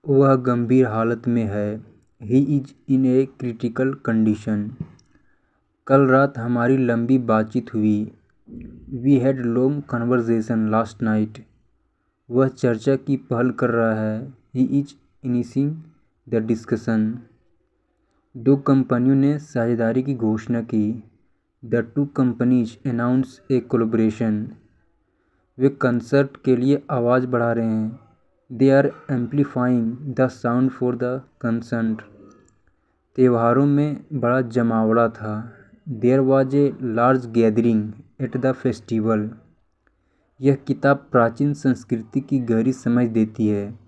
वह गंभीर हालत में है। He is in a critical condition. कल रात हमारी लंबी बातचीत हुई। We had long conversation last night. वह चर्चा की पहल कर रहा है। He is initiating the discussion. दो कंपनियों ने साझेदारी की घोषणा की। The two companies announce a collaboration. वे कंसर्ट के लिए आवाज़ बढ़ा रहे हैं। They are amplifying the sound for the concert. त्योहारों में बड़ा जमावड़ा था। There was a large gathering at the festival. यह किताब प्राचीन संस्कृति की गहरी समझ देती है।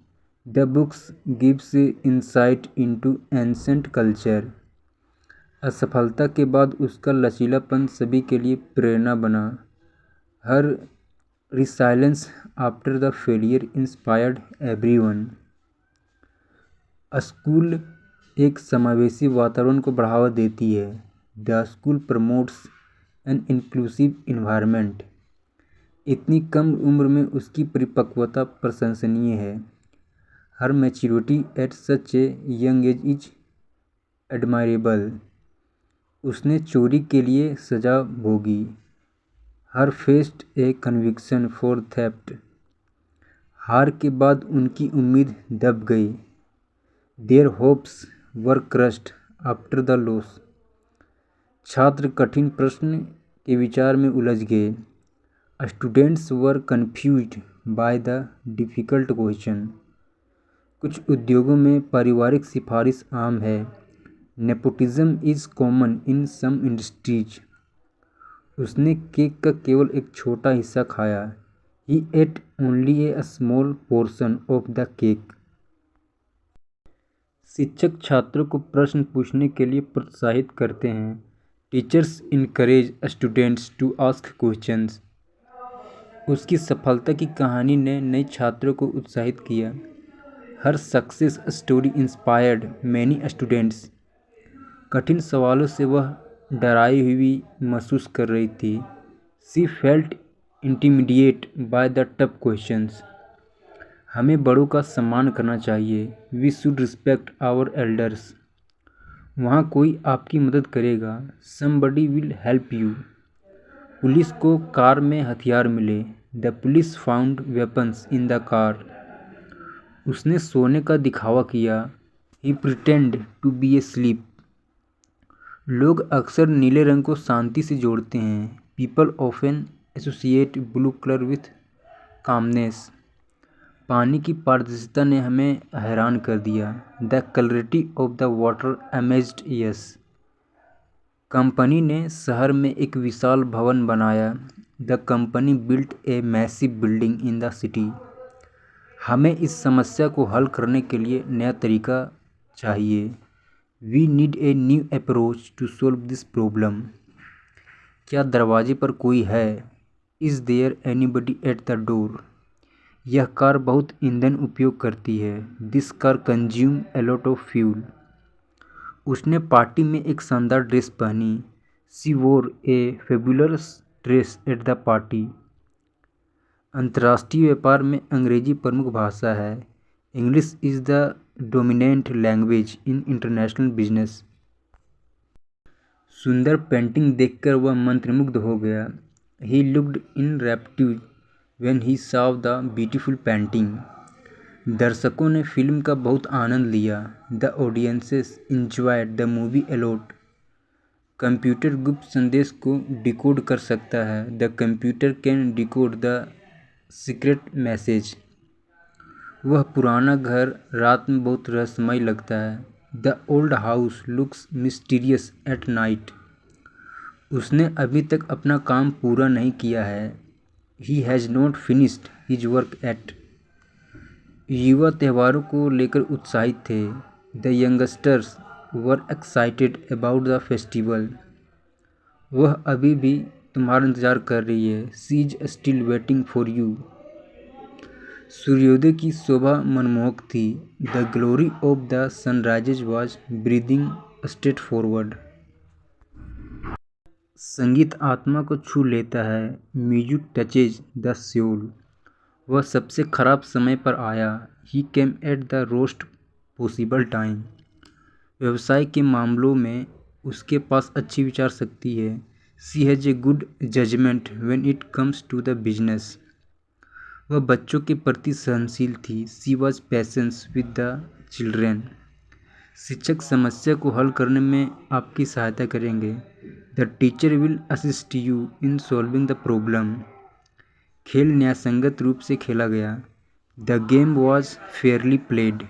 The books gives insight into ancient culture. असफलता के बाद उसका लचीलापन सभी के लिए प्रेरणा बना। Her resilience after the failure inspired everyone. School एक समावेशी वातावरण को बढ़ावा देती है। The school promotes an inclusive environment. इतनी कम उम्र में उसकी परिपक्वता प्रशंसनीय है। Her maturity at such a young age is admirable. उसने चोरी के लिए सजा भोगी। Her faced a conviction for theft. हार के बाद उनकी उम्मीद दब गई। Their hopes were crushed after the loss. छात्र कठिन प्रश्न के विचार में उलझ गए। Students were confused by the difficult question. कुछ उद्योगों में पारिवारिक सिफारिश आम है। Nepotism is common in some industries. उसने केक का केवल एक छोटा हिस्सा खाया। He ate only a small portion of the cake. शिक्षक छात्रों को प्रश्न पूछने के लिए प्रोत्साहित करते हैं। Teachers encourage students to ask questions. उसकी सफलता की कहानी ने नए छात्रों को उत्साहित किया। Her success story inspired many students. कठिन सवालों से वह डराई हुई महसूस कर रही थी। She felt intimidate by the tough questions. हमें बड़ों का सम्मान करना चाहिए। We should respect our elders. वहाँ कोई आपकी मदद करेगा। Somebody will help you. Police को कार में हथियार मिले। The police found weapons in the car. उसने सोने का दिखावा किया। He pretend to be asleep. लोग अक्सर नीले रंग को शांति से जोड़ते हैं। People often associate blue colour with calmness. पानी की पारदर्शिता ने हमें हैरान कर दिया। The clarity of the water amazed yes. Company ने शहर में एक विशाल भवन बनाया। The company built a massive building in the city. हमें इस समस्या को हल करने के लिए नया तरीका चाहिए। We need a new approach to solve this problem. क्या दरवाजे पर कोई है? Is there anybody at the door? यह कार बहुत ईंधन उपयोग करती है। This car consume a lot of fuel. उसने पार्टी में एक शानदार ड्रेस पहनी। She wore a fabulous dress at the party. अंतर्राष्ट्रीय व्यापार में अंग्रेजी प्रमुख भाषा है। English is the dominant language in international business. सुंदर पेंटिंग देखकर वह मंत्रमुग्ध हो गया। He looked in raptures when he saw the beautiful painting. दर्शकों ने फिल्म का बहुत आनंद लिया। The audiences enjoyed the movie a lot. Computer गुप्त संदेश को डिकोड कर सकता है। The computer can decode the secret message. वह पुराना घर रात में बहुत रहस्यमय लगता है। The old house looks mysterious at night. उसने अभी तक अपना काम पूरा नहीं किया है। He has not finished his work yet. युवा त्योहारों को लेकर उत्साहित थे। The youngsters were excited about the festival. वह अभी भी तुम्हारा इंतज़ार कर रही है। She is still waiting for you. सूर्योदय की शोभा मनमोहक थी। The glory of the sunrises was breathing straightforward. संगीत आत्मा को छू लेता है। Music touches the soul. वह सबसे खराब समय पर आया। He came at the worst possible time. व्यवसाय के मामलों में उसके पास अच्छी विचार शक्ति है। She has a good judgement when it comes to the business. वह बच्चों के प्रति सहनशील थी। She was patience with the children. शिक्षक समस्या को हल करने में आपकी सहायता करेंगे। The teacher will assist you in solving the problem. खेल न्यायसंगत रूप से खेला गया। The game was fairly played.